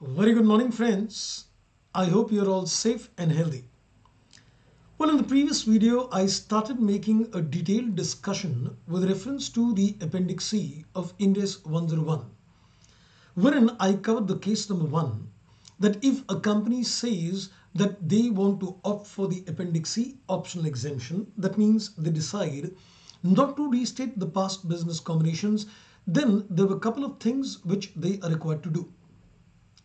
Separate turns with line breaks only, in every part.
Very good morning, friends. I hope you're all safe and healthy. Well, in the previous video, I started making a detailed discussion with reference to the Appendix C of Ind AS 101, wherein I covered the case number 1 that if a company says that they want to opt for the Appendix C optional exemption, that means they decide not to restate the past business combinations, then there were a couple of things which they are required to do.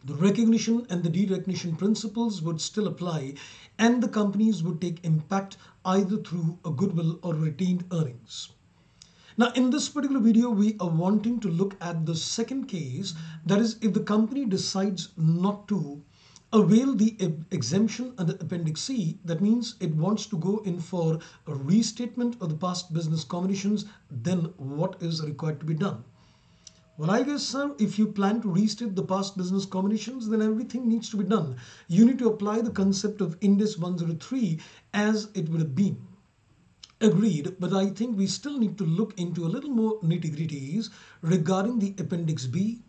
The recognition and the derecognition principles would still apply, and the companies would take impact either through a goodwill or retained earnings. Now, in this particular video, we are wanting to look at the second case, that is, if the company decides not to avail the exemption under Appendix C, that means it wants to go in for a restatement of the past business combinations, then what is required to be done? Well, I guess, sir, if you plan to restate the past business combinations, then everything needs to be done. You need to apply the concept of Ind AS 103 as it would have been. Agreed, but I think we still need to look into a little more nitty-gritties regarding the Appendix B,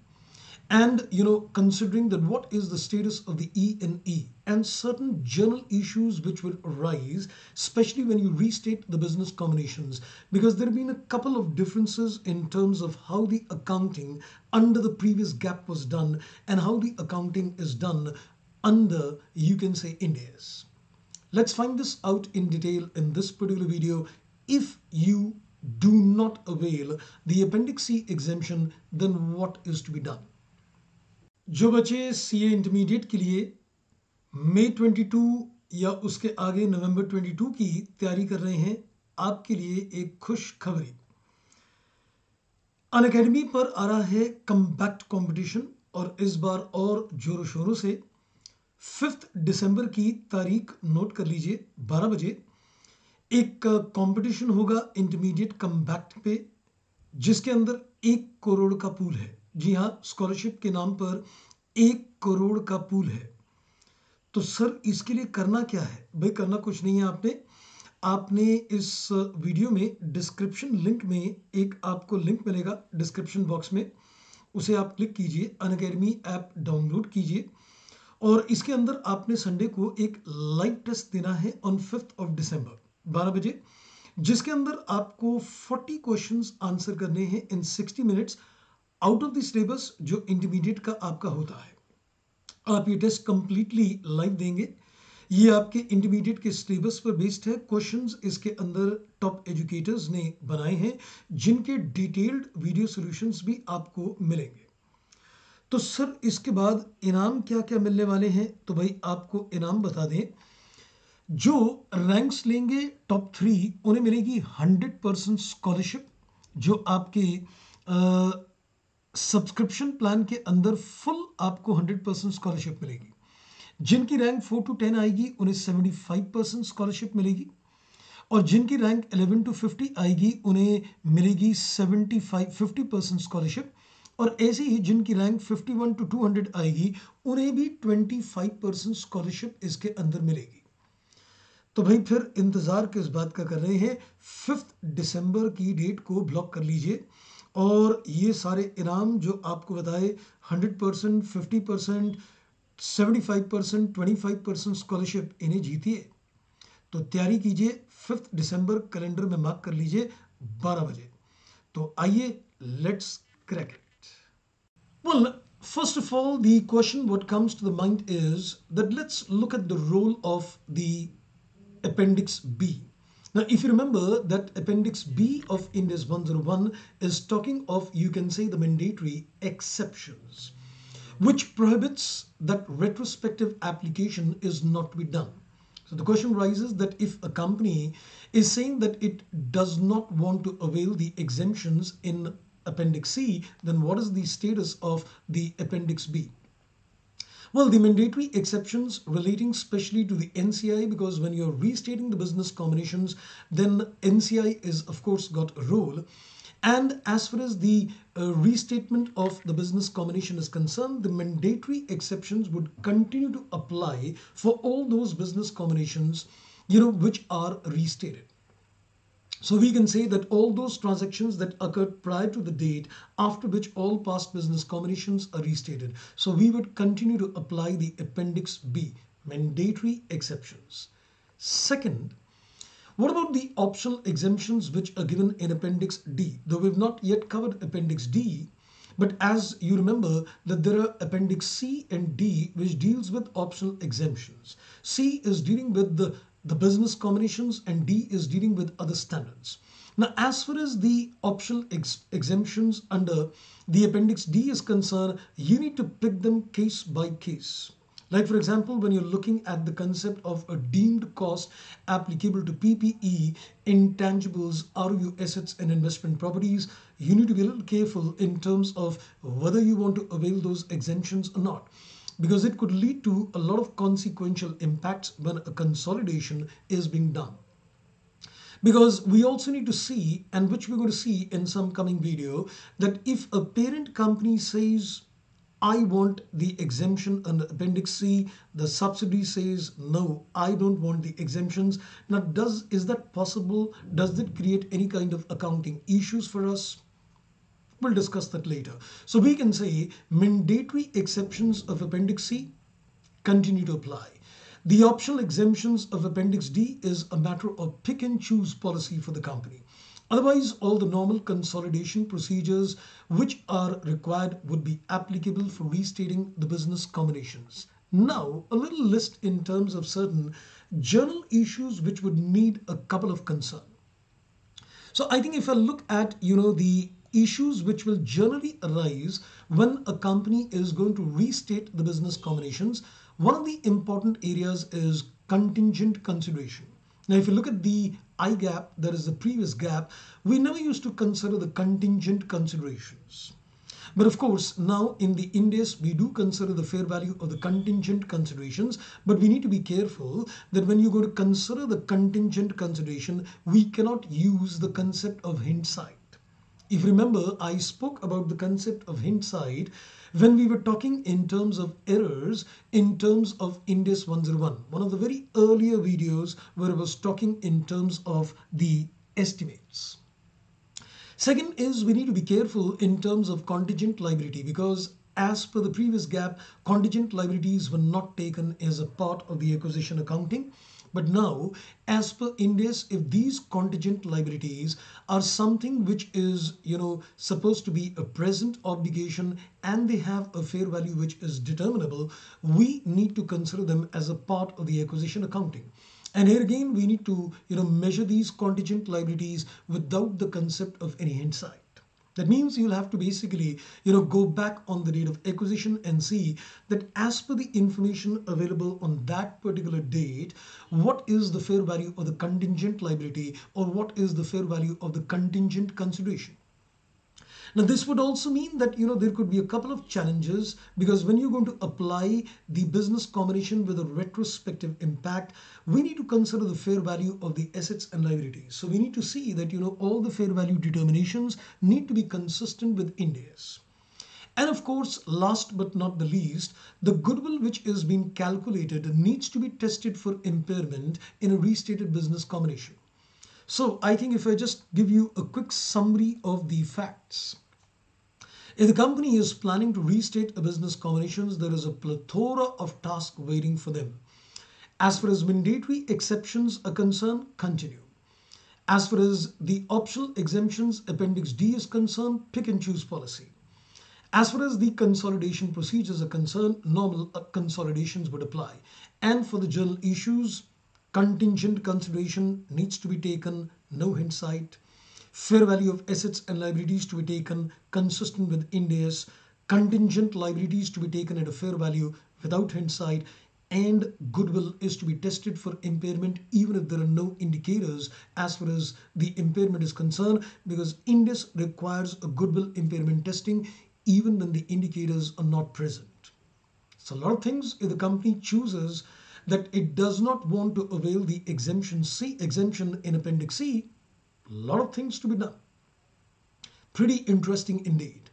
and considering that what is the status of the E&E and certain general issues which will arise, especially when you restate the business combinations, because there have been a couple of differences in terms of how the accounting under the previous gap was done and how the accounting is done under, you can say, Ind AS. Let's find this out in detail in this particular video. If you do not avail the Appendix C exemption, then what is to be done? जो बच्चे CA intermediate के लिए मई 22 या उसके आगे नवंबर 22 की तैयारी कर रहे हैं, आपके लिए एक खुश खबरी। अनअकैडमी पर आ रहा है कम्पैक्ट कंपटीशन, और इस बार और जोरों शोरों से। 5 दिसंबर की तारीख नोट कर लीजिए, 12 बजे एक कंपटीशन होगा इंटरमीडिएट कम्पैक्ट पे, जिसके अंदर 1 करोड़ का पूल है। जी हाँ, स्कॉलरशिप के नाम पर 1 करोड़ का पूल है। तो सर, इसके लिए करना क्या है? भाई, करना कुछ नहीं है। आपने इस वीडियो में डिस्क्रिप्शन लिंक में एक आपको लिंक मिलेगा डिस्क्रिप्शन बॉक्स में, उसे आप क्लिक कीजिए, अनअकैडमी ऐप डाउनलोड कीजिए, और इसके अंदर आपने संडे को एक लाइव टेस्ट देना है ऑन 5 दिसंबर 12 बजे, जिसके अंदर आपको 40 क्वेश्चंस आंसर करने हैं इन 60 minutes out of the syllabus जो इंटरमीडिएट का आपका होता है। आप ये टेस्ट कंप्लीटली लाइव देंगे। ये आपके इंटरमीडिएट के सिलेबस पर बेस्ड है। क्वेश्चंस इसके अंदर टॉप एजुकेटर्स ने बनाए हैं, जिनके डिटेल्ड वीडियो सॉल्यूशंस भी आपको मिलेंगे। तो सर, इसके बाद इनाम क्या क्या मिलने वाले हैं? तो भाई, आपको इनाम बता दें, जो रैंक्स लेंगे टॉप 3, उन्हें मिलेगी 100% स्कॉलरशिप, जो आपके सब्सक्रिप्शन प्लान के अंदर फुल आपको 100% स्कॉलरशिप मिलेगी। जिनकी रैंक 4 to 10 आएगी, उन्हें 75% स्कॉलरशिप मिलेगी, और जिनकी रैंक 11 to 50 आएगी, उन्हें मिलेगी 50% स्कॉलरशिप, और ऐसे ही जिनकी रैंक 51 to 200 आएगी, उन्हें भी 25% स्कॉलरशिप इसके अंदर मिलेगी। तो भाई, फिर इंतज़ार किस बात का कर रहे हैं? 5 दिसंबर की डेट को ब्लॉक कर लीजिए, और ये सारे इनाम जो आपको बताए, 100%, 50%, 75%, 25% स्कॉलरशिप, इन्हें जीतिए। तो तैयारी कीजिए, 5 दिसंबर कैलेंडर में मार्क कर लीजिए, 12 बजे। तो आइए, let's crack it. Well, first of all, the question what comes to the mind is that let's look at the role of the Appendix B. Now, if you remember that Appendix B of Ind AS 101 is talking of, you can say, the mandatory exceptions, which prohibits that retrospective application is not to be done. So the question rises that if a company is saying that it does not want to avail the exemptions in Appendix C, then what is the status of the Appendix B? Well, the mandatory exceptions relating specially to the NCI, because when you're restating the business combinations, then NCI is of course got a role. And as far as the restatement of the business combination is concerned, the mandatory exceptions would continue to apply for all those business combinations, which are restated. So we can say that all those transactions that occurred prior to the date after which all past business combinations are restated. So we would continue to apply the Appendix B, mandatory exceptions. Second, what about the optional exemptions which are given in Appendix D? Though we've not yet covered Appendix D, but as you remember that there are Appendix C and D which deals with optional exemptions. C is dealing with the business combinations and D is dealing with other standards. Now, as far as the optional exemptions under the Appendix D is concerned, you need to pick them case by case. Like for example, when you're looking at the concept of a deemed cost applicable to PPE, intangibles, ROU assets and investment properties, you need to be a little careful in terms of whether you want to avail those exemptions or not, because it could lead to a lot of consequential impacts when a consolidation is being done. Because we also need to see, and which we're going to see in some coming video, that if a parent company says, I want the exemption under Appendix C, the subsidiary says, no, I don't want the exemptions. Now, is that possible? Does that create any kind of accounting issues for us? We'll discuss that later. So we can say mandatory exceptions of Appendix C continue to apply. The optional exemptions of Appendix D is a matter of pick and choose policy for the company. Otherwise, all the normal consolidation procedures which are required would be applicable for restating the business combinations. Now, a little list in terms of certain journal issues which would need a couple of concern. So I think if I look at, the issues which will generally arise when a company is going to restate the business combinations, one of the important areas is contingent consideration. Now, if you look at the IGAAP, that is the previous GAAP, we never used to consider the contingent considerations. But of course, now in the Ind AS, we do consider the fair value of the contingent considerations, but we need to be careful that when you're going to consider the contingent consideration, we cannot use the concept of hindsight. If you remember, I spoke about the concept of hindsight when we were talking in terms of errors in terms of Ind AS 101, one of the very earlier videos where I was talking in terms of the estimates. Second is we need to be careful in terms of contingent liability, because as per the previous GAAP, contingent liabilities were not taken as a part of the acquisition accounting. But now, as per Ind AS, if these contingent liabilities are something which is, supposed to be a present obligation and they have a fair value which is determinable, we need to consider them as a part of the acquisition accounting. And here again, we need to, measure these contingent liabilities without the concept of any hindsight. That means you'll have to basically, go back on the date of acquisition and see that as per the information available on that particular date, what is the fair value of the contingent liability or what is the fair value of the contingent consideration. Now, this would also mean that, there could be a couple of challenges, because when you're going to apply the business combination with a retrospective impact, we need to consider the fair value of the assets and liabilities. So we need to see that, all the fair value determinations need to be consistent with Ind AS. And of course, last but not the least, the goodwill which is being calculated needs to be tested for impairment in a restated business combination. So I think if I just give you a quick summary of the facts. If the company is planning to restate a business combinations, there is a plethora of tasks waiting for them. As far as mandatory exceptions are concerned, continue. As far as the optional exemptions, Appendix D is concerned, pick and choose policy. As far as the consolidation procedures are concerned, normal consolidations would apply. And for the journal issues, contingent consideration needs to be taken, no hindsight. Fair value of assets and liabilities to be taken consistent with Ind AS, contingent liabilities to be taken at a fair value without hindsight, and goodwill is to be tested for impairment even if there are no indicators as far as the impairment is concerned, because Ind AS requires a goodwill impairment testing even when the indicators are not present. So a lot of things, if the company chooses that it does not want to avail the exemption in Appendix C, a lot of things to be done. Pretty interesting indeed.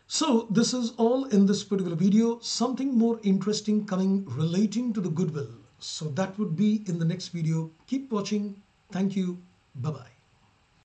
So this is all in this particular video. Something more interesting coming relating to the goodwill. So that would be in the next video. Keep watching. Thank you. Bye-bye.